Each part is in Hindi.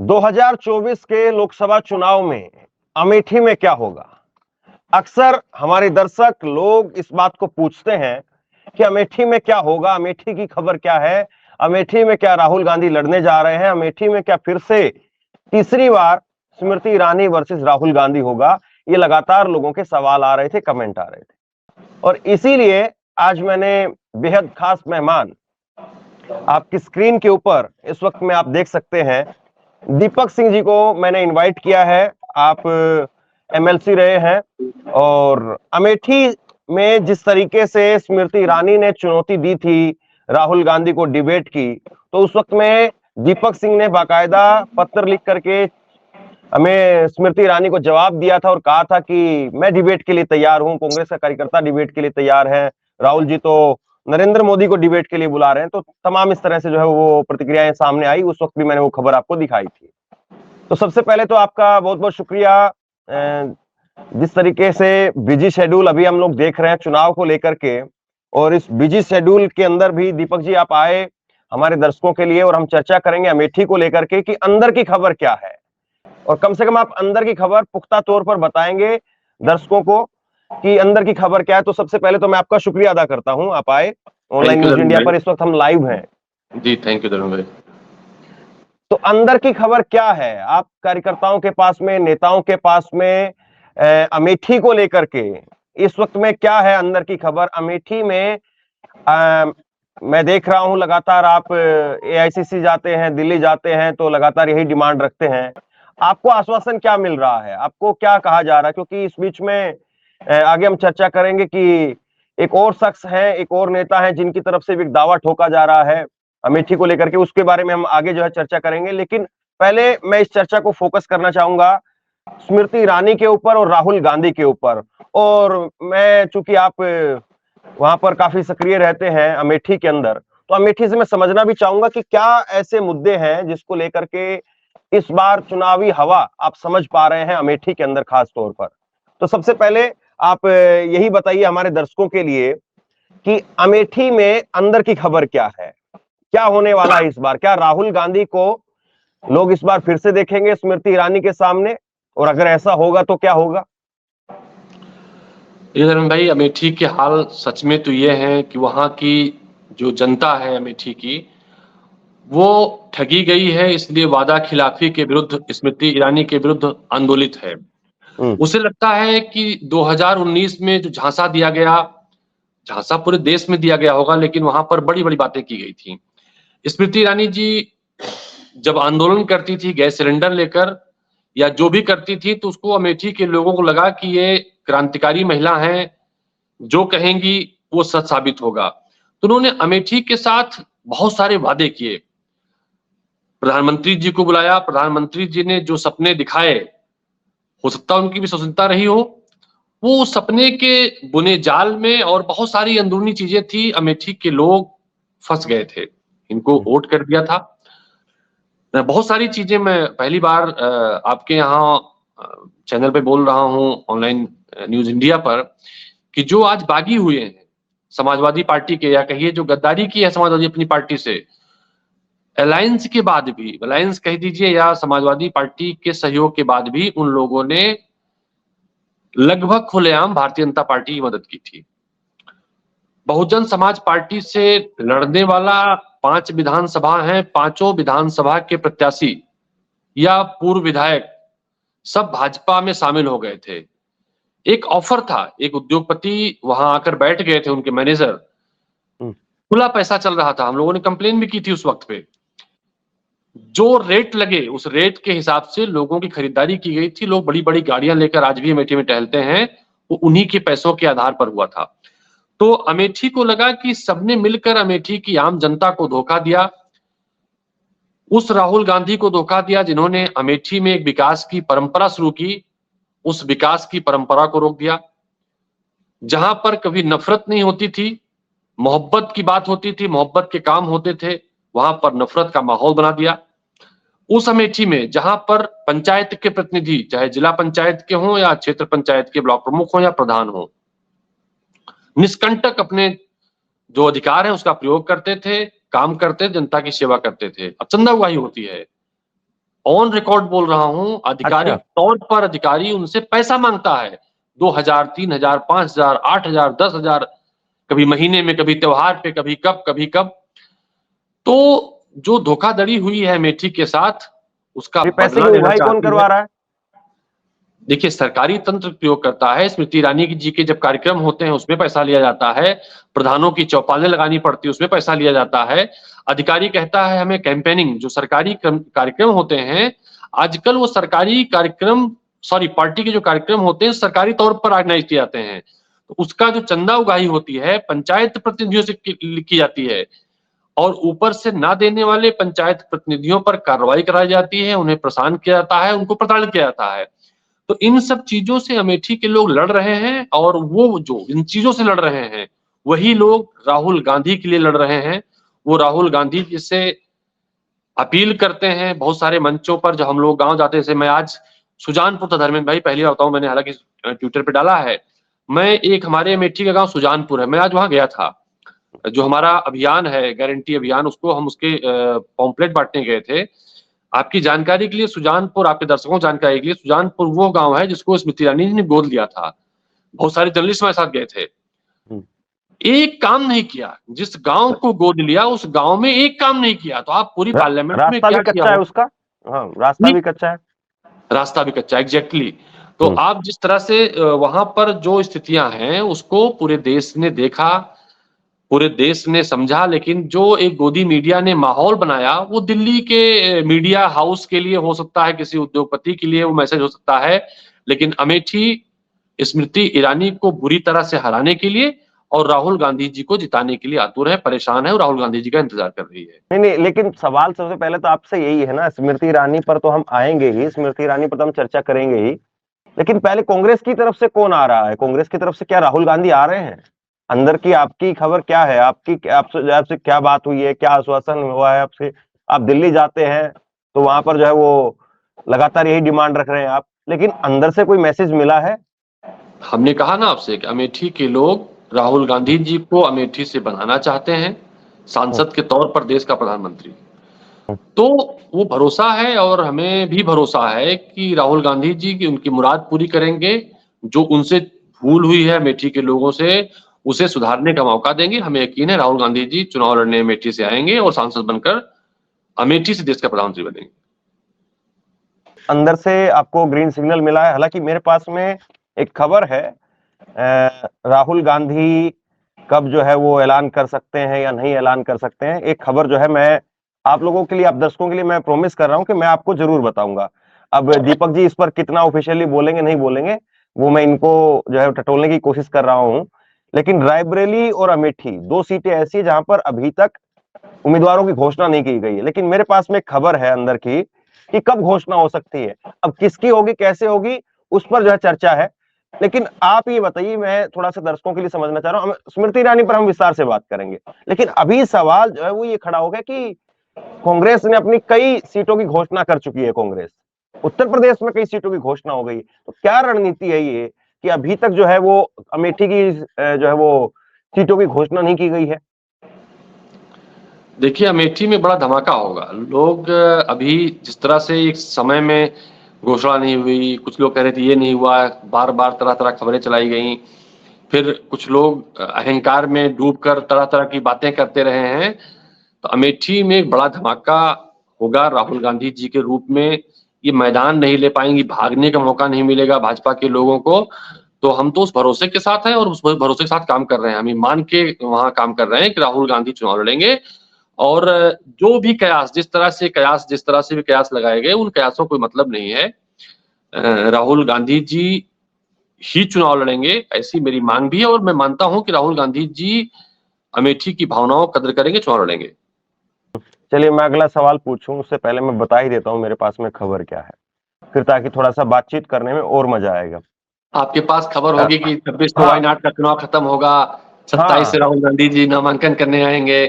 2024 के लोकसभा चुनाव में अमेठी में क्या होगा। अक्सर हमारे दर्शक लोग इस बात को पूछते हैं कि अमेठी में क्या होगा, अमेठी की खबर क्या है, अमेठी में क्या राहुल गांधी लड़ने जा रहे हैं, अमेठी में क्या फिर से तीसरी बार स्मृति ईरानी वर्सेस राहुल गांधी होगा। ये लगातार लोगों के सवाल आ रहे थे, कमेंट आ रहे थे, और इसीलिए आज मैंने बेहद खास मेहमान आपकी स्क्रीन के ऊपर इस वक्त में आप देख सकते हैं, दीपक सिंह जी को मैंने इनवाइट किया है। आप एमएलसी रहे हैं और अमेठी में जिस तरीके से स्मृति ईरानी ने चुनौती दी थी राहुल गांधी को डिबेट की, तो उस वक्त में दीपक सिंह ने बाकायदा पत्र लिख करके हमें स्मृति ईरानी को जवाब दिया था और कहा था कि मैं डिबेट के लिए तैयार हूं, कांग्रेस का कार्यकर्ता डिबेट के लिए तैयार है, राहुल जी तो नरेंद्र मोदी को डिबेट के लिए बुला रहे हैं। तो तमाम इस तरह से जो है वो प्रतिक्रियाएं सामने आई। उस वक्त भी मैंने वो खबर आपको दिखाई थी। तो सबसे पहले तो आपका बहुत बहुत शुक्रिया। जिस तरीके से बिजी शेड्यूल अभी हम लोग देख रहे हैं चुनाव को लेकर के, और इस बिजी शेड्यूल के अंदर भी दीपक जी आप आए हमारे दर्शकों के लिए, और हम चर्चा करेंगे अमेठी को लेकर के कि अंदर की खबर क्या है, और कम से कम आप अंदर की खबर पुख्ता तौर पर बताएंगे दर्शकों को कि अंदर की खबर क्या है। तो सबसे पहले तो मैं आपका शुक्रिया अदा करता हूं, आप आए ऑनलाइन न्यूज इंडिया पर, इस वक्त हम लाइव हैं। जी थैंक यू धर्म भाई। तो अंदर की खबर क्या है आप कार्यकर्ताओं के पास में, नेताओं के पास में, अमेठी को लेकर के इस वक्त में क्या है अंदर की खबर अमेठी में? मैं देख रहा हूं लगातार आप एआईसीसी जाते हैं, दिल्ली जाते हैं, तो लगातार यही डिमांड रखते हैं। आपको आश्वासन क्या मिल रहा है, आपको क्या कहा जा रहा है? क्योंकि इस बीच में आगे हम चर्चा करेंगे कि एक और शख्स है, एक और नेता है जिनकी तरफ से भी एक दावा ठोका जा रहा है अमेठी को लेकर के, उसके बारे में हम आगे जो है चर्चा करेंगे। लेकिन पहले मैं इस चर्चा को फोकस करना चाहूंगा स्मृति ईरानी के ऊपर और राहुल गांधी के ऊपर। और मैं चूंकि आप वहां पर काफी सक्रिय रहते हैं अमेठी के अंदर, तो अमेठी से मैं समझना भी चाहूंगा कि क्या ऐसे मुद्दे हैं जिसको लेकर के इस बार चुनावी हवा आप समझ पा रहे हैं अमेठी के अंदर खास तौर पर। तो सबसे पहले आप यही बताइए हमारे दर्शकों के लिए कि अमेठी में अंदर की खबर क्या है, क्या होने वाला है इस बार? क्या राहुल गांधी को लोग इस बार फिर से देखेंगे स्मृति ईरानी के सामने, और अगर ऐसा होगा तो क्या होगा? ये धर्म भाई, अमेठी के हाल सच में तो ये है कि वहां की जो जनता है अमेठी की, वो ठगी गई है, इसलिए वादा खिलाफी के विरुद्ध, स्मृति ईरानी के विरुद्ध आंदोलित है। उसे लगता है कि 2019 में जो झांसा दिया गया, झांसा पूरे देश में दिया गया होगा, लेकिन वहां पर बड़ी बड़ी बातें की गई थी। स्मृति ईरानी जी जब आंदोलन करती थी गैस सिलेंडर लेकर या जो भी करती थी, तो उसको अमेठी के लोगों को लगा कि ये क्रांतिकारी महिला हैं, जो कहेंगी वो सच साबित होगा। तो उन्होंने अमेठी के साथ बहुत सारे वादे किए, प्रधानमंत्री जी को बुलाया, प्रधानमंत्री जी ने जो सपने दिखाए, हो सकता है उनकी भी स्वतंत्रता रही हो, वो सपने के बुने जाल में और बहुत सारी अंदरूनी चीजें थी, अमेठी के लोग फंस गए थे, इनको वोट कर दिया था। बहुत सारी चीजें मैं पहली बार आपके यहाँ चैनल पे बोल रहा हूँ, ऑनलाइन न्यूज इंडिया पर, कि जो आज बागी हुए हैं समाजवादी पार्टी के, या कहिए जो गद्दारी की है समाजवादी अपनी पार्टी से, अलायंस के बाद भी, अलायंस कह दीजिए या समाजवादी पार्टी के सहयोग के बाद भी, उन लोगों ने लगभग खुलेआम भारतीय जनता पार्टी की मदद की थी। बहुजन समाज पार्टी से लड़ने वाला 5 विधानसभा हैं, 5 विधानसभा के प्रत्याशी या पूर्व विधायक सब भाजपा में शामिल हो गए थे। एक ऑफर था, एक उद्योगपति वहां आकर बैठ गए थे, उनके मैनेजर, खुला पैसा चल रहा था, हम लोगों ने कंप्लेन भी की थी उस वक्त पे। जो रेट लगे उस रेट के हिसाब से लोगों की खरीदारी की गई थी। लोग बड़ी बड़ी गाड़ियां लेकर आज भी अमेठी में टहलते हैं, वो उन्हीं के पैसों के आधार पर हुआ था। तो अमेठी को लगा कि सबने मिलकर अमेठी की आम जनता को धोखा दिया, उस राहुल गांधी को धोखा दिया जिन्होंने अमेठी में एक विकास की परंपरा शुरू की, उस विकास की परंपरा को रोक दिया। जहां पर कभी नफरत नहीं होती थी, मोहब्बत की बात होती थी, मोहब्बत के काम होते थे, वहां पर नफरत का माहौल बना दिया। उस अमेठी में जहां पर पंचायत के प्रतिनिधि, चाहे जिला पंचायत के हों या क्षेत्र पंचायत के ब्लॉक प्रमुख हों या प्रधान हों, निष्कंटक अपने जो अधिकार है उसका प्रयोग करते थे, काम करते, जनता की सेवा करते थे। अब चंदा उगाही होती है, ऑन रिकॉर्ड बोल रहा हूं, आधिकारिक तौर पर अधिकारी उनसे पैसा मांगता है, 2000, 3000, 5000, 8000, 10,000, कभी महीने में, कभी त्योहार पे, कभी कब। तो जो धोखाधड़ी हुई है अमेठी के साथ, उसका ये पैसे बदला की लेना उगाही कौन चाहती करवा है। रहा है? देखिए, सरकारी तंत्र प्रयोग करता है। स्मृति ईरानी जी के जब कार्यक्रम होते हैं उसमें पैसा लिया जाता है, प्रधानों की चौपालें लगानी पड़ती है उसमें पैसा लिया जाता है। अधिकारी कहता है हमें कैंपेनिंग, जो सरकारी कार्यक्रम होते हैं, आजकल वो सरकारी कार्यक्रम, सॉरी, पार्टी के जो कार्यक्रम होते हैं सरकारी तौर पर ऑर्गेनाइज किए जाते हैं, तो उसका जो चंदा उगाही होती है पंचायत प्रतिनिधियों से की जाती है, और ऊपर से ना देने वाले पंचायत प्रतिनिधियों पर कार्रवाई कराई जाती है, उन्हें प्रशांत किया जाता है, उनको प्रताड़ित किया जाता है। तो इन सब चीजों से अमेठी के लोग लड़ रहे हैं, और वो जो इन चीजों से लड़ रहे हैं वही लोग राहुल गांधी के लिए लड़ रहे हैं। वो राहुल गांधी जी से अपील करते हैं बहुत सारे मंचों पर। जब हम लोग गांव जाते हैं, जैसे मैं आज सुजानपुर था, धर्मेंद्र भाई, पहली बार बताऊं, मैंने हालांकि ट्विटर पे डाला है, मैं एक, हमारे अमेठी का गांव सुजानपुर है, मैं आज वहां गया था। जो हमारा अभियान है, गारंटी अभियान, उसको हम उसके पॉम्पलेट बांटने गए थे। आपकी जानकारी के लिए, सुजानपुर, आपके दर्शकों की जानकारी के लिए, सुजानपुर वो गांव है जिसको स्मृति ईरानी जी ने गोद लिया था। बहुत सारे जर्नलिस्ट हमारे साथ गए थे। एक काम नहीं किया, जिस गांव को गोद लिया उस गांव में एक काम नहीं किया। तो आप पूरी पार्लियामेंट में रास्ता क्या भी किया कच्चा है हो? उसका। हाँ, रास्ता भी कच्चा है। रास्ता भी कच्चा, एग्जैक्टली। तो आप जिस तरह से वहां पर जो स्थितियां हैं उसको पूरे देश ने देखा, पूरे देश ने समझा, लेकिन जो एक गोदी मीडिया ने माहौल बनाया, वो दिल्ली के मीडिया हाउस के लिए हो सकता है, किसी उद्योगपति के लिए वो मैसेज हो सकता है, लेकिन अमेठी स्मृति ईरानी को बुरी तरह से हराने के लिए और राहुल गांधी जी को जिताने के लिए आतुर है, परेशान है, और राहुल गांधी जी का इंतजार कर रही है। नहीं नहीं, लेकिन सवाल सबसे पहले तो आपसे यही है ना, स्मृति ईरानी पर तो हम आएंगे ही, स्मृति ईरानी पर तो हम चर्चा करेंगे ही, लेकिन पहले कांग्रेस की तरफ से कौन आ रहा है? कांग्रेस की तरफ से क्या राहुल गांधी आ रहे हैं? अंदर की आपकी खबर क्या है? आपसे क्या बात हुई है? क्या आश्वासन हुआ है आपसे? आप दिल्ली जाते हैं तो वहां पर जो है वो लगातार यही डिमांड रख रहे हैं आप, लेकिन अंदर से कोई मैसेज मिला है? हमने कहा ना आपसे कि अमेठी के लोग राहुल गांधी जी को अमेठी से बनाना चाहते हैं, सांसद के तौर पर देश का प्रधानमंत्री। तो वो भरोसा है, और हमें भी भरोसा है कि राहुल गांधी जी की उनकी मुराद पूरी करेंगे। जो उनसे भूल हुई है अमेठी के लोगों से, उसे सुधारने का मौका देंगे। हमें यकीन है राहुल गांधी जी चुनाव लड़ने अमेठी से आएंगे और सांसद बनकर अमेठी से देश का प्रधानमंत्री बनेंगे। अंदर से आपको ग्रीन सिग्नल मिला है? हालांकि मेरे पास में एक खबर है, राहुल गांधी कब जो है वो ऐलान कर सकते हैं या नहीं ऐलान कर सकते हैं, एक खबर जो है मैं आप लोगों के लिए, आप दर्शकों के लिए मैं प्रॉमिस कर रहा हूं कि मैं आपको जरूर बताऊंगा। अब दीपक जी इस पर कितना ऑफिशियली बोलेंगे नहीं बोलेंगे, वो मैं इनको जो है टटोलने की कोशिश कर रहा हूं, लेकिन रायबरेली और अमेठी 2 सीटें ऐसी है जहां पर अभी तक उम्मीदवारों की घोषणा नहीं की गई है, लेकिन मेरे पास में एक खबर है अंदर की कि कब घोषणा हो सकती है। अब किसकी होगी, कैसे होगी, उस पर जो है चर्चा है। लेकिन आप ये बताइए, मैं थोड़ा सा दर्शकों के लिए समझना चाह रहा हूं, स्मृति ईरानी पर हम विस्तार से बात करेंगे, लेकिन अभी सवाल जो है वो ये खड़ा हो गया कि कांग्रेस ने अपनी कई सीटों की घोषणा कर चुकी है। कांग्रेस उत्तर प्रदेश में कई सीटों की घोषणा हो गई, तो क्या रणनीति है ये कि अभी तक जो है वो अमेठी की जो है वो सीटों की घोषणा नहीं की गई है? देखिए, अमेठी में बड़ा धमाका होगा। लोग अभी जिस तरह से एक समय में घोषणा नहीं हुई, कुछ लोग कह रहे थे ये नहीं हुआ, बार बार तरह तरह खबरें चलाई गई, फिर कुछ लोग अहंकार में डूबकर तरह तरह की बातें करते रहे हैं। तो अमेठी में एक बड़ा धमाका होगा राहुल गांधी जी के रूप में। ये मैदान नहीं ले पाएंगी, भागने का मौका नहीं मिलेगा भाजपा के लोगों को। तो हम तो उस भरोसे के साथ हैं और उस भरोसे के साथ काम कर रहे हैं। हम ये मान के वहां काम कर रहे हैं कि राहुल गांधी चुनाव लड़ेंगे, और जो भी कयास, जिस तरह से भी कयास लगाए गए, उन कयासों कोई मतलब नहीं है। राहुल गांधी जी ही चुनाव लड़ेंगे, ऐसी मेरी मांग भी है, और मैं मानता हूं कि राहुल गांधी जी अमेठी की भावनाओं का कद्र करेंगे, चुनाव लड़ेंगे। चलिए, मैं अगला सवाल पूछूं उससे पहले मैं बता ही देता हूं मेरे पास में खबर क्या है, फिर ताकि थोड़ा सा बातचीत करने में और मजा आएगा। आपके पास खबर होगी कि 26 तो हाँ, वायनाड का चुनाव खत्म होगा, 27 से राहुल गांधी जी नामांकन करने आएंगे।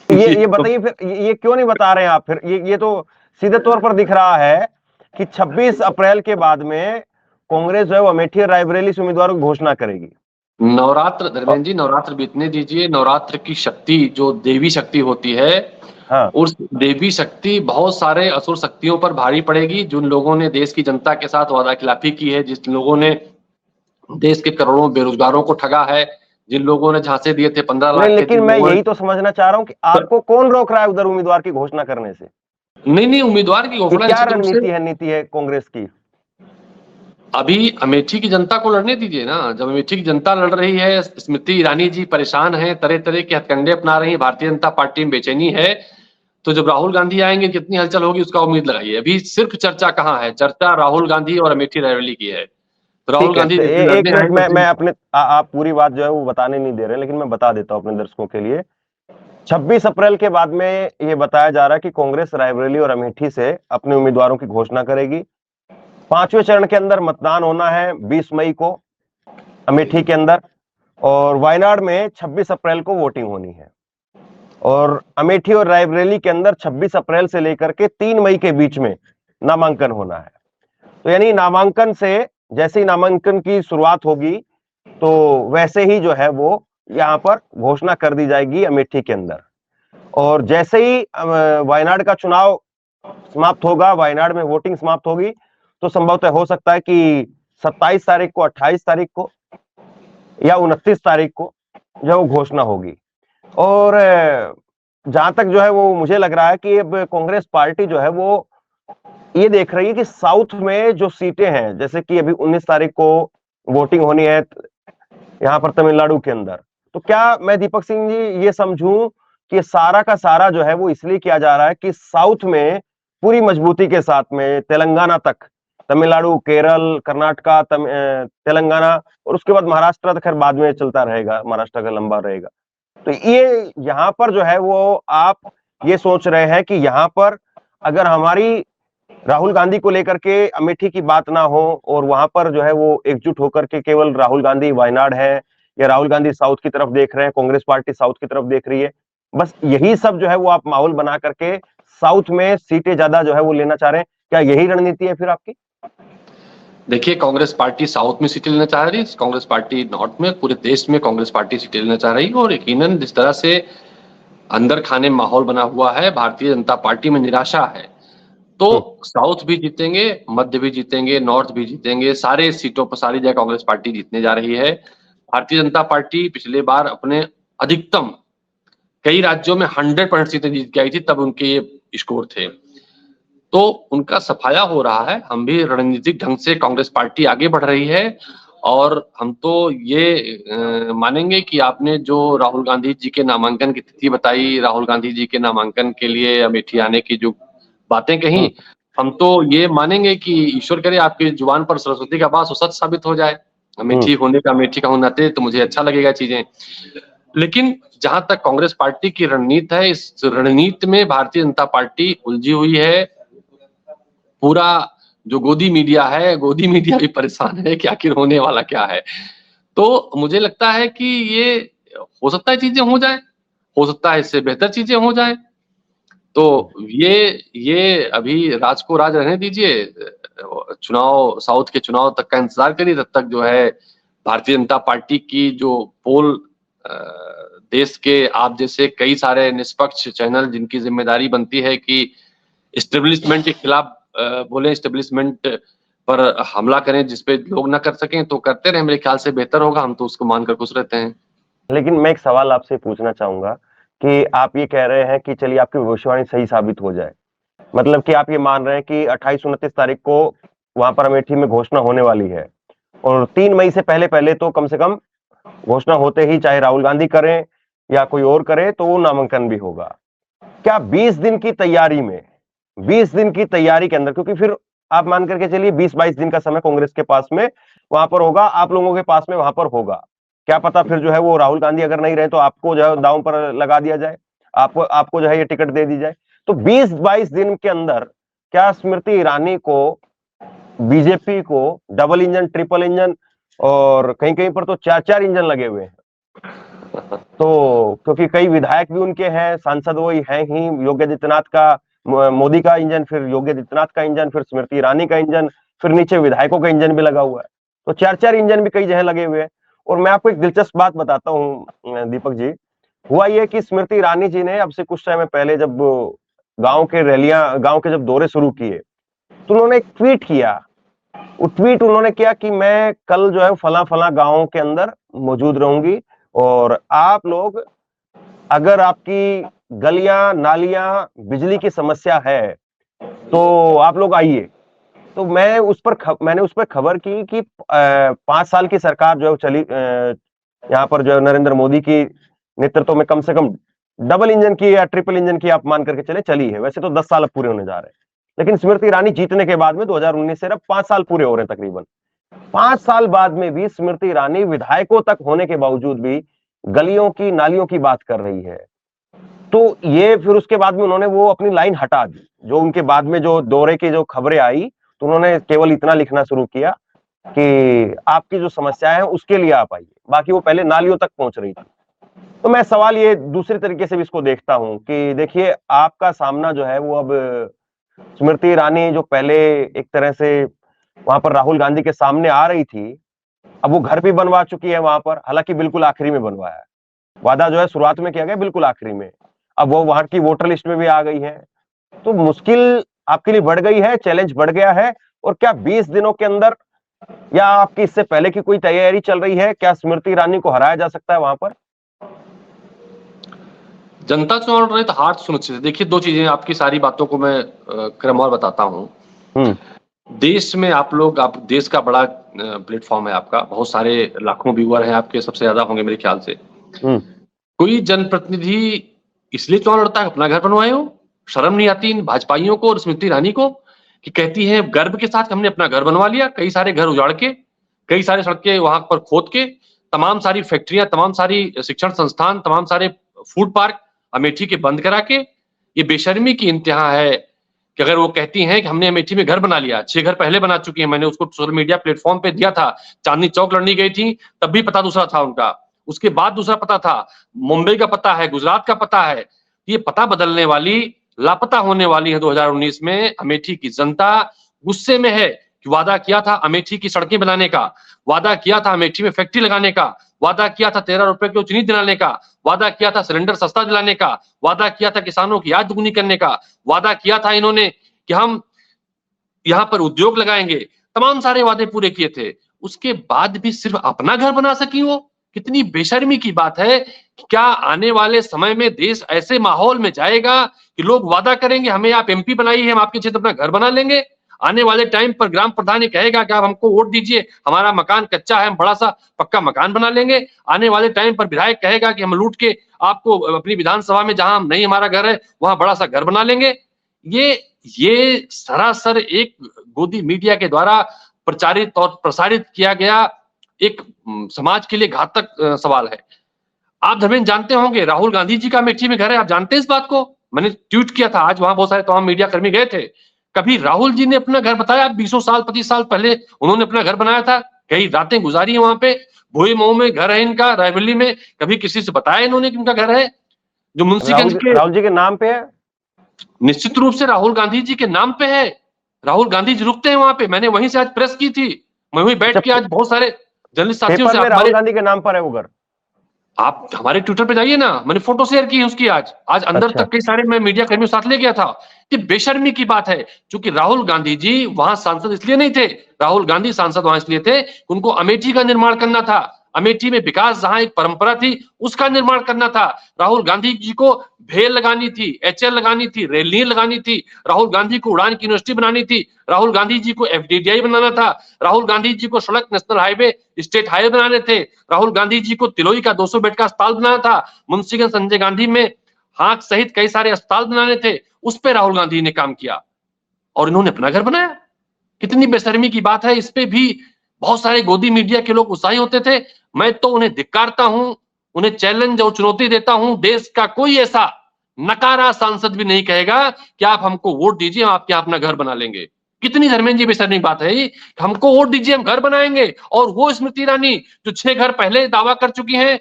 ये बताइए फिर, ये क्यों नहीं बता रहे हैं आप? फिर ये तो सीधे तौर पर दिख रहा है कि 26 अप्रैल के बाद में कांग्रेस जो है वो अमेठी और रायबरेली से उम्मीदवारों की घोषणा करेगी। नवरात्र, धर्मेंद्र जी, नवरात्र बीतने दीजिए। नवरात्र की शक्ति, जो देवी शक्ति होती है, हाँ उस देवी शक्ति बहुत सारे असुर शक्तियों पर भारी पड़ेगी, जिन लोगों ने देश की जनता के साथ वादा खिलाफी की है, जिस लोगों ने देश के करोड़ों बेरोजगारों को ठगा है, जिन लोगों ने झांसे दिए थे 15 नहीं, लाख के, लेकिन जिन मैं लोगों यही तो समझना चाह रहा हूं कि आपको कौन रोक रहा है उधर उम्मीदवार की घोषणा करने से? नहीं उम्मीदवार की ये घोषणा क्या निश्चित रूप से रणनीति है, नीति है कांग्रेस की? अभी अमेठी की जनता को लड़ने दीजिए ना। जब अमेठी की जनता लड़ रही है, स्मृति ईरानी जी परेशान हैं, तरह तरह के हथकंडे अपना रही है, भारतीय जनता पार्टी में बेचैनी है, तो जब राहुल गांधी आएंगे कितनी हलचल होगी उसका उम्मीद लगाइए। अभी सिर्फ चर्चा कहाँ है, चर्चा राहुल गांधी और अमेठी रायबरेली की है। तो राहुल ठीक है, गांधी तो जिस दिन एक लड़ने मिनट, आएंगे उस मैं दिन अपने आप पूरी बात जो है वो बताने नहीं दे रहे, लेकिन मैं बता देता हूं अपने दर्शकों के लिए। 26 अप्रैल के बाद में ये बताया जा रहा है कि कांग्रेस रायबरेली और अमेठी से अपने उम्मीदवारों की घोषणा करेगी। 5वें चरण के अंदर मतदान होना है 20 मई को अमेठी के अंदर, और वायनाड में 26 अप्रैल को वोटिंग होनी है। और अमेठी और रायबरेली के अंदर 26 अप्रैल से लेकर के 3 मई के बीच में नामांकन होना है। तो यानी नामांकन से, जैसे ही नामांकन की शुरुआत होगी तो वैसे ही जो है वो यहाँ पर घोषणा कर दी जाएगी अमेठी के अंदर। और जैसे ही वायनाड का चुनाव समाप्त होगा, वायनाड में वोटिंग समाप्त होगी, तो संभवतः हो सकता है कि 27 तारीख को, 28 तारीख को या 29 तारीख को जो वो घोषणा होगी। और जहां तक जो है वो मुझे लग रहा है कि अब कांग्रेस पार्टी जो है वो ये देख रही है कि साउथ में जो सीटें हैं, जैसे कि अभी 19 तारीख को वोटिंग होनी है यहाँ पर तमिलनाडु के अंदर, तो क्या मैं दीपक सिंह जी ये समझूं कि सारा का सारा जो है वो इसलिए किया जा रहा है कि साउथ में पूरी मजबूती के साथ में तेलंगाना तक, तमिलनाडु, केरल, कर्नाटका, तेलंगाना, और उसके बाद महाराष्ट्र तो खैर बाद में चलता रहेगा, महाराष्ट्र का लंबा रहेगा। तो ये यहाँ पर जो है वो आप ये सोच रहे हैं कि यहाँ पर अगर हमारी राहुल गांधी को लेकर के अमेठी की बात ना हो और वहां पर जो है वो एकजुट होकर के केवल राहुल गांधी वायनाड है, या राहुल गांधी साउथ की तरफ देख रहे हैं, कांग्रेस पार्टी साउथ की तरफ देख रही है, बस यही सब जो है वो आप माहौल बना करके साउथ में सीटें ज्यादा जो है वो लेना चाह रहे हैं, क्या यही रणनीति है फिर आपकी? देखिए, कांग्रेस पार्टी साउथ में सीटें लेना चाह रही है, कांग्रेस पार्टी नॉर्थ में, पूरे देश में कांग्रेस पार्टी सीटें लेना चाह रही है। और यकीनन जिस तरह से अंदर खाने माहौल बना हुआ है, भारतीय जनता पार्टी में निराशा है, तो साउथ भी जीतेंगे, मध्य भी जीतेंगे, नॉर्थ भी जीतेंगे, सारे सीटों पर सारी जगह कांग्रेस पार्टी जीतने जा रही है। भारतीय जनता पार्टी पिछले बार अपने अधिकतम कई राज्यों में 100% सीटें जीत के आई थी, तब उनके ये स्कोर थे, तो उनका सफाया हो रहा है। हम भी रणनीतिक ढंग से कांग्रेस पार्टी आगे बढ़ रही है, और हम तो ये मानेंगे कि आपने जो राहुल गांधी जी के नामांकन की तिथि बताई, राहुल गांधी जी के नामांकन के लिए अमेठी आने की जो बातें कही, हम तो ये मानेंगे कि ईश्वर करे आपकी जुबान पर सरस्वती का वास सच साबित हो जाए। अमेठी होने का, अमेठी का होने तो मुझे अच्छा लगेगा चीजें। लेकिन जहां तक कांग्रेस पार्टी की रणनीति है, इस रणनीति में भारतीय जनता पार्टी उलझी हुई है। पूरा जो गोदी मीडिया है, गोदी मीडिया भी परेशान है कि आखिर होने वाला क्या है। तो मुझे लगता है कि ये हो सकता है चीजें हो जाए, हो सकता है इससे बेहतर चीजें हो जाए। तो ये अभी राज को राज रहने दीजिए। चुनाव, साउथ के चुनाव तक का इंतजार करिए। तब तक जो है भारतीय जनता पार्टी की जो पोल, देश के आप जैसे कई सारे निष्पक्ष चैनल जिनकी जिम्मेदारी बनती है कि एस्टेब्लिशमेंट के खिलाफ बोले, एस्टेब्लिशमेंट पर हमला करें जिसपे लोग ना कर सकें, तो करते रहे, मेरे ख्याल से बेहतर होगा। हम तो उसको मानकर खुश रहते हैं। लेकिन मैं एक सवाल आपसे पूछना चाहूंगा कि आप ये कह रहे हैं कि चलिए आपकी भविष्यवाणी सही साबित हो जाए, मतलब कि आप ये मान रहे हैं कि 28-29 तारीख को वहां पर अमेठी में घोषणा होने वाली है, और 3 मई से पहले पहले तो कम से कम घोषणा होते ही चाहे राहुल गांधी करें या कोई और करे तो वो नामांकन भी होगा। क्या 20 दिन की तैयारी में, 20 दिन की तैयारी के अंदर, क्योंकि फिर आप मान करके चलिए 20-22 दिन का समय कांग्रेस के पास में वहां पर होगा, आप लोगों के पास में वहां पर होगा, क्या पता फिर जो है वो राहुल गांधी अगर नहीं रहे तो आपको जो है दांव पर लगा दिया जाए, आपको जो है ये टिकट दे दी जाए। तो 20-22 दिन के अंदर क्या स्मृति ईरानी को, बीजेपी को डबल इंजन, ट्रिपल इंजन, और कहीं कहीं पर तो 4-4 इंजन लगे हुए हैं, तो क्योंकि कई विधायक भी उनके हैं, सांसद वही हैं ही, योगी आदित्यनाथ का, मोदी का इंजन, फिर योगी आदित्यनाथ का इंजन, फिर स्मृति ईरानी का इंजन, फिर नीचे विधायकों का इंजन भी लगा हुआ है, तो 4-4 इंजन भी कई जगह लगे हुए हैं। और मैं आपको एक दिलचस्प बात बताता हूँ दीपक जी, हुआ ये कि स्मृति ईरानी जी ने अब से कुछ समय पहले जब गांव के जब दौरे शुरू किए, तो उन्होंने एक ट्वीट किया। वो ट्वीट उन्होंने किया कि मैं कल जो है फला फला गांव के अंदर मौजूद रहूंगी, और आप लोग, अगर आपकी गलियां नालियां बिजली की समस्या है तो आप लोग आइए। तो मैंने उस पर खबर की कि 5 साल की सरकार जो है चली, यहाँ पर जो है नरेंद्र मोदी की नेतृत्व में कम से कम डबल इंजन की या ट्रिपल इंजन की आप मान करके चले चली है। वैसे तो 10 साल अब पूरे होने जा रहे हैं, लेकिन स्मृति ईरानी जीतने के बाद में 2019 से अब 5 साल पूरे हो रहे हैं तकरीबन। 5 साल बाद में भी स्मृति ईरानी विधायकों तक होने के बावजूद भी गलियों की नालियों की बात कर रही है। तो ये फिर उसके बाद में उन्होंने वो अपनी लाइन हटा दी। जो उनके बाद में जो दौरे की जो खबरें आई, तो उन्होंने केवल इतना लिखना शुरू किया कि आपकी जो समस्या है उसके लिए आप आइए। बाकी वो पहले नालियों तक पहुंच रही थी। तो मैं सवाल ये दूसरे तरीके से भी इसको देखता हूं कि देखिए, आपका सामना जो है वो अब स्मृति ईरानी जो पहले एक तरह से वहां पर राहुल गांधी के सामने आ रही थी, अब वो घर भी बनवा चुकी है वहां पर, हालांकि बिल्कुल आखिरी में बनवाया है। वादा जो है शुरुआत में किया गया, बिल्कुल आखिरी में। अब वो वहां की वोटर लिस्ट में भी आ गई है। तो मुश्किल आपके लिए बढ़ गई है, चैलेंज बढ़ गया है। और क्या 20 दिनों के अंदर, या आपकी इससे पहले की कोई तैयारी चल रही है, क्या स्मृति ईरानी को हराया जा सकता है वहां पर? जनता चुनाव लड़ रही तो हार सुनिश्चित है। देखिए, दो चीजें, आपकी सारी बातों को मैं क्रमवार बताता हूँ। देश में आप देश का बड़ा प्लेटफॉर्म है आपका, बहुत सारे लाखों व्यूअर हैं आपके, सबसे ज्यादा होंगे मेरे ख्याल से। कोई जनप्रतिनिधि इसलिए चुनाव लड़ता है अपना घर बनवाए हो? शर्म नहीं आती इन भाजपाइयों को और स्मृति ईरानी को कि कहती है गर्व के साथ हमने अपना घर बनवा लिया, कई सारे घर उजाड़ के, कई सारे सड़कें वहां पर खोद के, तमाम सारी फैक्ट्रियां, तमाम सारी शिक्षण संस्थान, तमाम सारे फूड पार्क अमेठी के बंद करा के। ये बेशर्मी की इंतहा है कि अगर वो कहती हैं कि हमने अमेठी में घर बना लिया, 6 घर पहले बना चुकी हैं, मैंने उसको सोशल मीडिया प्लेटफॉर्म पे दिया था। चांदनी चौक लड़नी गई थी तब भी पता दूसरा था उनका, उसके बाद दूसरा पता था, मुंबई का पता है, गुजरात का पता है। ये पता बदलने वाली, लापता होने वाली है 2019 में। अमेठी की जनता गुस्से में है कि वादा किया था अमेठी की सड़कें बनाने का, वादा किया था अमेठी में फैक्ट्री लगाने का, वादा किया था 13 रुपए की चीनी दिलाने का, वादा किया था सिलेंडर सस्ता दिलाने का, वादा किया था किसानों की आय दुगनी करने का, वादा किया था इन्होंने कि हम यहाँ पर उद्योग लगाएंगे। तमाम सारे वादे पूरे किए थे। उसके बाद भी सिर्फ अपना घर बना सकी वो? कितनी बेशर्मी की बात है। क्या आने वाले समय में देश ऐसे माहौल में जाएगा कि लोग वादा करेंगे हमें आप एमपी बनाइए, हम आपके क्षेत्र अपना घर बना लेंगे? आने वाले टाइम पर ग्राम प्रधान ये कहेगा कि आप हमको वोट दीजिए, हमारा मकान कच्चा है, हम बड़ा सा पक्का मकान बना लेंगे। आने वाले टाइम पर विधायक कहेगा कि हम लूट के आपको अपनी विधानसभा में जहां नहीं हमारा घर है वहां बड़ा सा घर बना लेंगे। ये सरासर एक गोदी मीडिया के द्वारा प्रचारित और प्रसारित किया गया एक समाज के लिए घातक सवाल है। आप धर्मेंद्र जानते होंगे राहुल गांधी जी का अमेठी में घर है, आप जानते हैं इस बात को? मैंने ट्वीट किया था, आज वहां बहुत सारे तमाम मीडिया कर्मी गए थे। कभी राहुल जी ने अपना घर बताया? 20 साल 25 साल पहले उन्होंने अपना घर बनाया था, कई रातें गुजारी है वहां पे, भोई मऊ में घर है इनका, रायबरेली में। कभी किसी से बताया इन्होंने कि उनका घर है जो मुंशीगंज के? राहुल जी के नाम पे है, निश्चित रूप से राहुल गांधी जी के नाम पे है। राहुल गांधी जी रुकते हैं वहां पे। मैंने वहीं से आज प्रेस की थी, मैं वहीं बैठ के आज बहुत सारे जर्नलिस्ट साथियों से, राहुल गांधी के नाम पर है वो घर। आप हमारे ट्विटर पे जाइए ना, मैंने फोटो शेयर की है उसकी। आज अंदर अच्छा। तक कई सारे मैं मीडिया कर्मियों साथ ले गया था। ये बेशर्मी की बात है, क्योंकि राहुल गांधी जी वहां सांसद इसलिए नहीं थे, राहुल गांधी सांसद वहां इसलिए थे कि उनको अमेठी का निर्माण करना था। अमेठी में विकास जहां एक परंपरा थी उसका निर्माण करना था। राहुल गांधी जी को भेल लगानी थी, एचएल लगानी थी, रेलनीर लगानी थी, राहुल गांधी को उड़ान की यूनिवर्सिटी बनानी थी, राहुल गांधी जी को एफडीडीआई बनाना था, राहुल गांधी जी को सड़क नेशनल हाईवे स्टेट हाईवे बनाने थे, राहुल गांधी जी को तिलोई का 200 बेड का अस्पताल बनाना था, मुंशीगंज संजय गांधी में हाक सहित कई सारे अस्पताल बनाने थे। उस पर राहुल गांधी ने काम किया और इन्होंने अपना घर बनाया। कितनी बेशर्मी की बात है। इस पे भी बहुत सारे गोदी मीडिया के लोग उत्साही होते थे। मैं तो उन्हें धिक्कारता हूं, उन्हें चैलेंज और चुनौती देता हूं। देश का कोई ऐसा नकारा सांसद भी नहीं कहेगा कि आप हमको वोट दीजिए, हम आपके अपना घर बना लेंगे। कितनी धर्मेंद्र जी बेशर्मी बात है, हमको वोट दीजिए हम घर बनाएंगे। और वो स्मृति ईरानी जो 6 घर पहले दावा कर चुकी हैं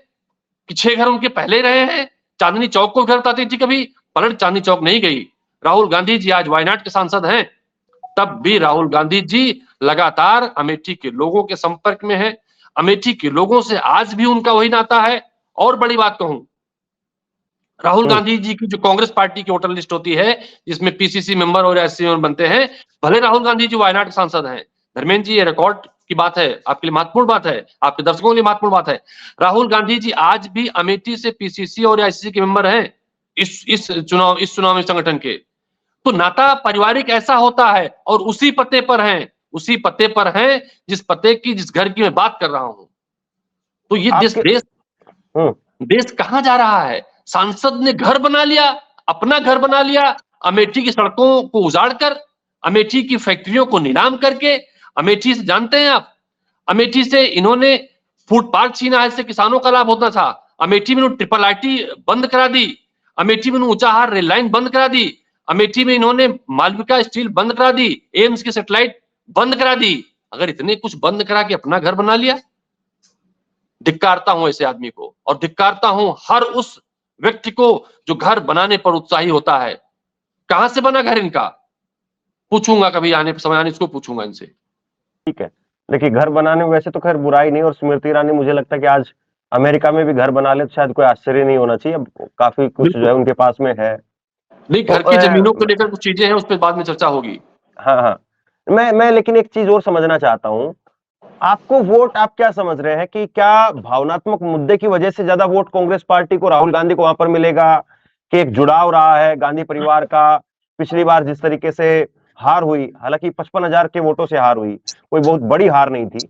कि 6 घर उनके पहले रहे हैं। चांदनी चौक को घर बताती थी, कभी पलट चांदनी चौक नहीं गई। राहुल गांधी जी आज वायनाड के सांसद हैं, तब भी राहुल गांधी जी लगातार अमेठी के लोगों के संपर्क में है। अमेठी के लोगों से आज भी उनका वही नाता है। और बड़ी बात कहूं, राहुल गांधी जी की जो कांग्रेस पार्टी की वोटर लिस्ट होती है, जिसमें पीसीसी मेंबर और एससी मेंबर बनते हैं, भले राहुल गांधी जी वायनाड के सांसद हैं, धर्मेंद्र जी ये रिकॉर्ड की बात है, आपके लिए महत्वपूर्ण बात है, आपके दर्शकों के लिए महत्वपूर्ण बात है। राहुल गांधी जी आज भी अमेठी से पीसीसी और आईसीसी के मेंबर हैं, इस चुनावी संगठन के। तो नाता पारिवारिक ऐसा होता है, और उसी पते पर हैं, जिस घर की मैं बात कर रहा हूं। तो ये आपके हम्म देश कहां जा रहा है? सांसद ने घर बना लिया, अपना घर बना लिया, अमेठी की सड़कों को उजाड़कर, अमेठी की फैक्ट्रियों को नीलाम करके। अमेठी से जानते हैं आप, अमेठी से इन्होंने फुटपाथ छीना है, इससे किसानों का लाभ होता था। अमेठी में ट्रिपल आईटी बंद करा दी, अमेठी में ऊंचाहार रेल लाइन बंद करा दी, अमेठी में इन्होंने मालविका स्टील बंद करा दी, एम्स की सैटेलाइट बंद करा दी। अगर इतने कुछ बंद करा के अपना घर बना लिया, धिक्कारता हूं ऐसे आदमी को, और धिक्कारता हूं हर उस व्यक्ति को जो घर बनाने पर उत्साही होता है। कहां से बना घर इनका? पूछूंगा कभी समय आने, इसको पूछूंगा इनसे। ठीक है, देखिए घर बनाने में वैसे तो खैर बुराई नहीं, और स्मृति ईरानी मुझे लगता है कि आज अमेरिका में भी घर बना ले तो शायद कोई आश्चर्य नहीं होना चाहिए। अब काफी कुछ जो है उनके पास में है। नहीं, घर की जमीनों को लेकर कुछ चीजें हैं, उस पर बाद में चर्चा होगी। हाँ हाँ, मैं लेकिन एक चीज और समझना चाहता हूँ, आपको वोट आप क्या समझ रहे हैं कि क्या भावनात्मक मुद्दे की वजह से ज्यादा वोट कांग्रेस पार्टी को, राहुल गांधी को वहां पर मिलेगा, कि एक जुड़ाव रहा है गांधी परिवार का? पिछली बार जिस तरीके से हार हुई, हालांकि 55,000 के वोटों से हार हुई, कोई बहुत बड़ी हार नहीं थी,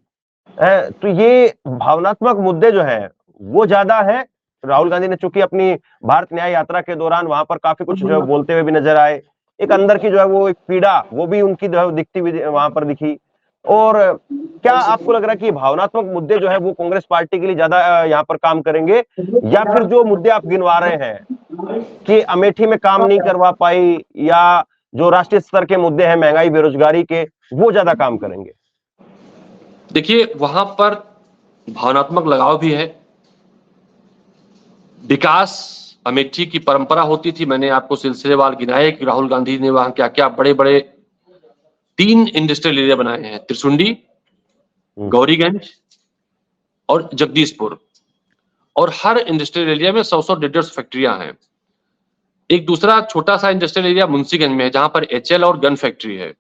तो ये भावनात्मक मुद्दे जो है वो ज्यादा है। राहुल गांधी ने चूंकि अपनी भारत न्याय यात्रा के दौरान वहां पर काफी कुछ जो है बोलते हुए भी नजर आए, एक अंदर की जो है वो एक पीड़ा वो भी उनकी जो है दिखती हुई वहां पर दिखी। और क्या आपको लग रहा है कि भावनात्मक मुद्दे जो है वो कांग्रेस पार्टी के लिए ज्यादा यहाँ पर काम करेंगे, या फिर जो मुद्दे आप गिनवा रहे हैं कि अमेठी में काम नहीं करवा पाई, या जो राष्ट्रीय स्तर के मुद्दे हैं महंगाई बेरोजगारी के, वो ज्यादा काम करेंगे? देखिए, वहां पर भावनात्मक लगाव भी है, विकास अमेठी की परंपरा होती थी। मैंने आपको सिलसिलेवार गिनाए कि राहुल गांधी ने वहां क्या क्या बड़े बड़े 3 इंडस्ट्रियल एरिया बनाए हैं, त्रिशुंडी, गौरीगंज और जगदीशपुर, और हर इंडस्ट्रियल एरिया में 100-100 150 फैक्ट्रियां हैं। एक दूसरा छोटा सा इंडस्ट्रियल एरिया मुंशीगंज में है, जहां पर एचएल और गन फैक्ट्री है।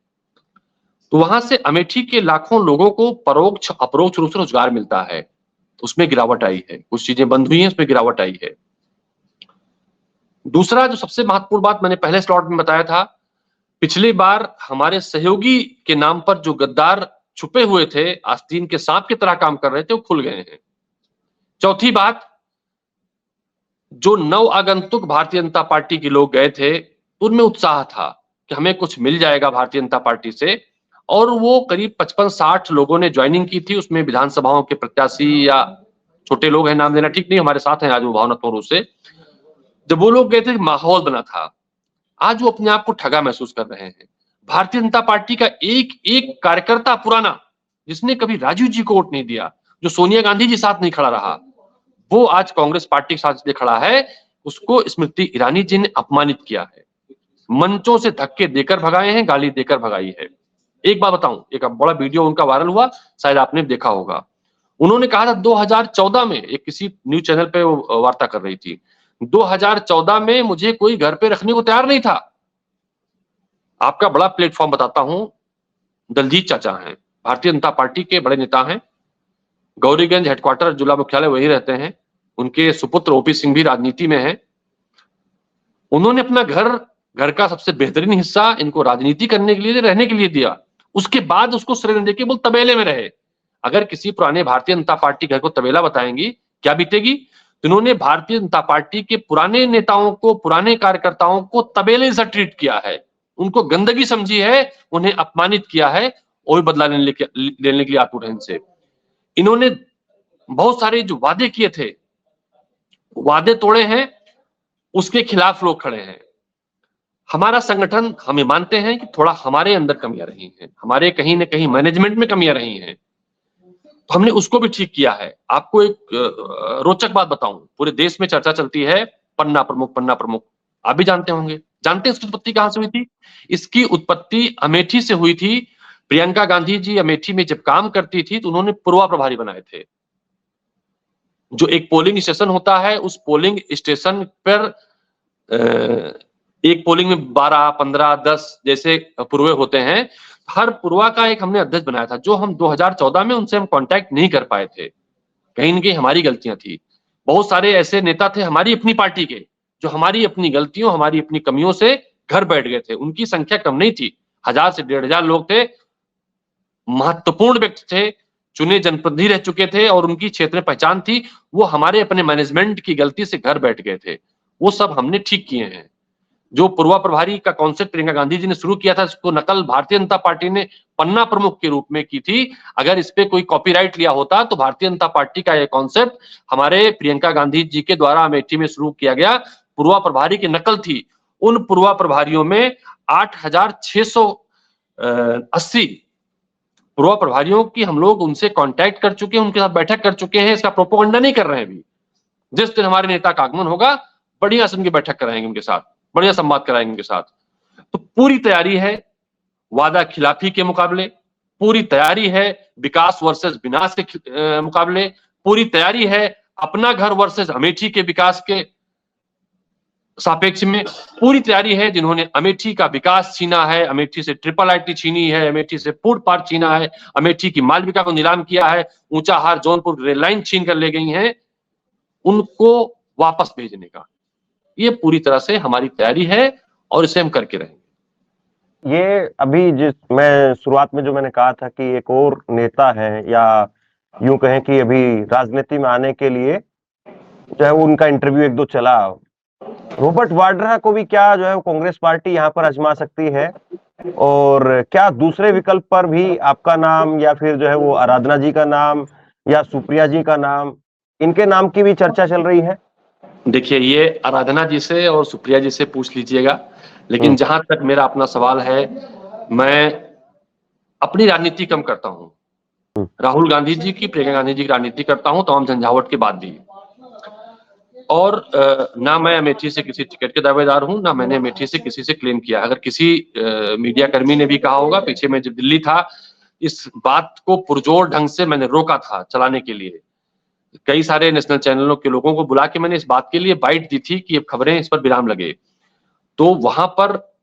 तो वहां से अमेठी के लाखों लोगों को परोक्ष अपरोक्ष रूप से रोजगार मिलता है। उसमें गिरावट आई है, कुछ चीजें बंद हुई हैं, उसमें गिरावट आई है। दूसरा जो सबसे महत्वपूर्ण बात मैंने पहले स्लॉट में बताया था, पिछली बार हमारे सहयोगी के नाम पर जो गद्दार छुपे हुए थे, आस्तीन के सांप की तरह काम कर रहे थे, वो खुल गए हैं। चौथी बात, जो नव आगंतुक भारतीय जनता पार्टी के लोग गए थे, उनमें उत्साह था कि हमें कुछ मिल जाएगा भारतीय जनता पार्टी से, और वो करीब 55-60 लोगों ने ज्वाइनिंग की थी। उसमें विधानसभाओं के प्रत्याशी या छोटे लोग हैं, नाम देना ठीक नहीं, हमारे साथ हैं आज वो भावनात्मक रूप से। जब वो लोग गए थे, माहौल बना था। आज वो अपने आप को ठगा महसूस कर रहे हैं। भारतीय जनता पार्टी का एक एक कार्यकर्ता पुराना, जिसने कभी राजीव जी को वोट नहीं दिया, जो सोनिया गांधी जी साथ नहीं खड़ा रहा, वो आज कांग्रेस पार्टी के साथ इसलिए खड़ा है, उसको स्मृति ईरानी जी ने अपमानित किया है, मंचों से धक्के देकर भगाए हैं, गाली देकर भगाई है। एक बात बताऊं, एक बड़ा वीडियो उनका वायरल हुआ, शायद आपने देखा होगा। उन्होंने कहा था 2014 में, एक किसी न्यूज चैनल पे वो वार्ता कर रही थी, 2014 में मुझे कोई घर पे रखने को तैयार नहीं था। आपका बड़ा प्लेटफॉर्म बताता हूं, दलजीत चाचा हैं, भारतीय जनता पार्टी के बड़े नेता हैं, गौरीगंज हेडक्वार्टर जिला मुख्यालय वही रहते हैं, उनके सुपुत्र ओपी सिंह भी राजनीति में हैं। उन्होंने अपना घर का सबसे बेहतरीन हिस्सा इनको राजनीति करने के लिए, रहने के लिए दिया। उसके बाद उसको श्रेय देके बोल तबेले में रहे। अगर किसी पुराने भारतीय जनता पार्टी घर को तबेला बताएंगी, क्या बीतेगी? तो इन्होंने भारतीय जनता पार्टी के पुराने नेताओं को, पुराने कार्यकर्ताओं को तबेले से ट्रीट किया है, उनको गंदगी समझी है, उन्हें अपमानित किया है, और बदला लेने के लिए आतुर हैं इनसे। इन्होंने बहुत सारे जो वादे किए थे, वादे तोड़े हैं, उसके खिलाफ लोग खड़े हैं। हमारा संगठन, हमें मानते हैं कि थोड़ा हमारे अंदर कमियां रही हैं, हमारे कहीं ना कहीं मैनेजमेंट में कमियां रही हैं, तो हमने उसको भी ठीक किया है। आपको एक रोचक बात बताऊं, पूरे देश में चर्चा चलती है पन्ना प्रमुख, पन्ना प्रमुख, आप भी जानते होंगे। जानते हैं इसकी उत्पत्ति कहां से हुई थी? इसकी उत्पत्ति अमेठी से हुई थी। प्रियंका गांधी जी अमेठी में जब काम करती थी, तो उन्होंने पूर्वा प्रभारी बनाए थे। जो एक पोलिंग स्टेशन होता है, उस पोलिंग स्टेशन पर एक पोलिंग में 12, 15, 10 जैसे पुरवे होते हैं। हर पुरवा का एक हमने अध्यक्ष बनाया था, जो हम 2014 में उनसे हम कांटेक्ट नहीं कर पाए थे। कहीं न कहीं हमारी गलतियां थी। बहुत सारे ऐसे नेता थे हमारी अपनी पार्टी के, जो हमारी अपनी गलतियों, हमारी अपनी कमियों से घर बैठ गए थे। उनकी संख्या कम नहीं थी, 1000 से 1500 लोग थे, महत्वपूर्ण व्यक्ति थे, चुने जनप्रतिनिधि रह चुके थे और उनकी क्षेत्र में पहचान थी। वो हमारे अपने मैनेजमेंट की गलती से घर बैठ गए थे। वो सब हमने ठीक किए हैं। जो पूर्वा प्रभारी का कॉन्सेप्ट प्रियंका गांधी जी ने शुरू किया था, उसको नकल भारतीय जनता पार्टी ने पन्ना प्रमुख के रूप में की थी। अगर इस पे कोई कॉपीराइट लिया होता तो भारतीय जनता पार्टी का यह कॉन्सेप्ट हमारे प्रियंका गांधी जी के द्वारा अमेठी में शुरू किया गया पूर्वा प्रभारी की नकल थी। उन पूर्वा प्रभारियों में 8680 पूर्वा प्रभारियों की हम लोग उनसे कांटेक्ट कर चुके हैं, उनके साथ बैठक कर चुके हैं। इसका प्रोपोगंडा नहीं कर रहे हैं अभी। जिस दिन हमारे नेता का आगमन होगा, बढ़िया से उनकी बैठक कराएंगे, उनके साथ बढ़िया संवाद कराएंगे उनके साथ। तो पूरी तैयारी है वादा खिलाफी के मुकाबले, पूरी तैयारी है विकास वर्सेस विनाश के मुकाबले, पूरी तैयारी है अपना घर वर्सेस अमेठी के विकास के सापेक्ष में, पूरी तैयारी है। जिन्होंने अमेठी का विकास छीना है, अमेठी से ट्रिपल आईटी छीनी है, अमेठी से फूड पार्क छीना है, अमेठी की मालविका को नीलाम किया है, ऊंचाहार जौनपुर रेल लाइन छीन कर ले गई हैं, उनको वापस भेजने का ये पूरी तरह से हमारी तैयारी है और इसे हम करके रहेंगे। ये अभी जिस मैं शुरुआत में जो मैंने कहा था कि एक और नेता है, या यूं कहें कि अभी राजनीति में आने के लिए जो है उनका इंटरव्यू एक दो चला, रॉबर्ट वाड्रा को भी क्या जो है कांग्रेस पार्टी यहाँ पर आजमा सकती है, और क्या दूसरे विकल्प पर भी आपका नाम या फिर जो है वो आराधना जी का नाम या सुप्रिया जी का नाम, इनके नाम की भी चर्चा चल रही है? देखिए, ये आराधना जी से और सुप्रिया जी से पूछ लीजिएगा, लेकिन जहां तक मेरा अपना सवाल है, मैं अपनी राजनीति कम करता हूं। राहुल गांधी जी की, प्रियंका गांधी जी की राजनीति करता हूं तमाम झंझावट के बाद भी। और ना मैं अमेठी से किसी टिकट के दावेदार हूं, ना मैंने अमेठी से किसी से क्लेम किया। अगर किसी मीडिया कर्मी ने भी कहा होगा, पीछे मैं जब दिल्ली था, इस बात को पुरजोर ढंग से मैंने रोका था चलाने के लिए। कई सारे नेशनल चैनलों के लोगों को बुला के मैंने इस बात के लिए बाइट दी थी कि अब खबरें इस पर विराम लगे। तो वहां पर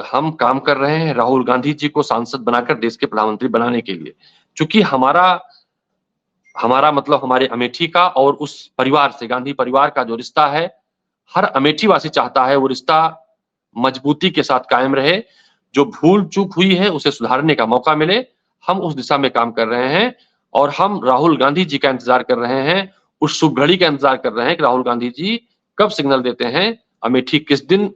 हम काम कर रहे हैं राहुल गांधी जी को सांसद बनाकर देश के प्रधानमंत्री बनाने के लिए। क्योंकि हमारा मतलब हमारे अमेठी का और उस परिवार से, गांधी परिवार का जो रिश्ता है, हर अमेठी वासी चाहता है वो रिश्ता मजबूती के साथ कायम रहे। जो भूल चूक हुई है उसे सुधारने का मौका मिले, हम उस दिशा में काम कर रहे हैं। और हम राहुल गांधी जी का इंतजार कर रहे हैं, उस शुभ घड़ी का इंतजार कर रहे हैं कि राहुल गांधी जी कब सिग्नल देते हैं, अमेठी किस दिन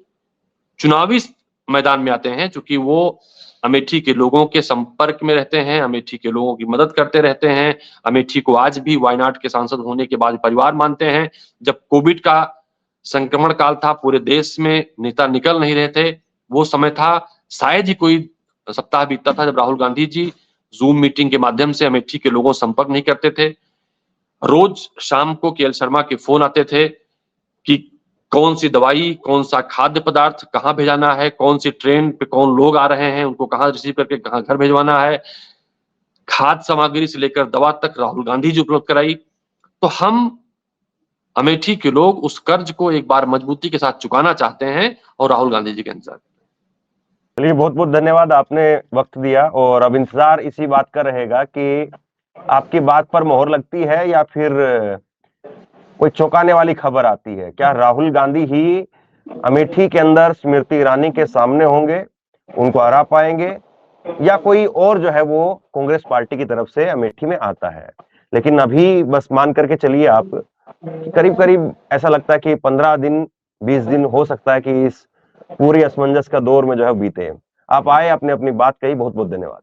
चुनावी मैदान में आते हैं। चूंकि वो अमेठी के लोगों के संपर्क में रहते हैं, अमेठी के लोगों की मदद करते रहते हैं, अमेठी को आज भी वायनाड के सांसद होने के बाद परिवार मानते हैं। जब कोविड का संक्रमण काल था, पूरे देश में नेता निकल नहीं रहे थे, वो समय था, शायद ही कोई सप्ताह बीतता था जब राहुल गांधी जी जूम मीटिंग के माध्यम से अमेठी के लोगों से संपर्क नहीं करते थे। रोज शाम को केएल शर्मा के फोन आते थे कि कौन सी दवाई, कौन सा खाद्य पदार्थ कहाँ भेजाना है, कौन सी ट्रेन पे कौन लोग आ रहे हैं, उनको कहाँ रिसीव करके कहाँ घर भेजवाना है। खाद्य सामग्री से लेकर दवा तक राहुल गांधी जी उपलब्ध कराई। तो हम अमेठी के लोग उस कर्ज को एक बार मजबूती के साथ चुकाना चाहते हैं और राहुल गांधी जी का इंतजार। चलिए, बहुत बहुत धन्यवाद, आपने वक्त दिया। और अब इंतजार इसी बात का रहेगा कि आपकी बात पर मोहर लगती है या फिर कोई चौंकाने वाली खबर आती है। क्या राहुल गांधी ही अमेठी के अंदर स्मृति ईरानी के सामने होंगे, उनको हरा पाएंगे, या कोई और जो है वो कांग्रेस पार्टी की तरफ से अमेठी में आता है? लेकिन अभी बस मान करके चलिए आप, करीब करीब ऐसा लगता है कि 15 दिन 20 दिन हो सकता है कि इस पूरी असमंजस का दौर में जो है बीते। आप आए, आपने अपनी बात कही, बहुत बहुत धन्यवाद।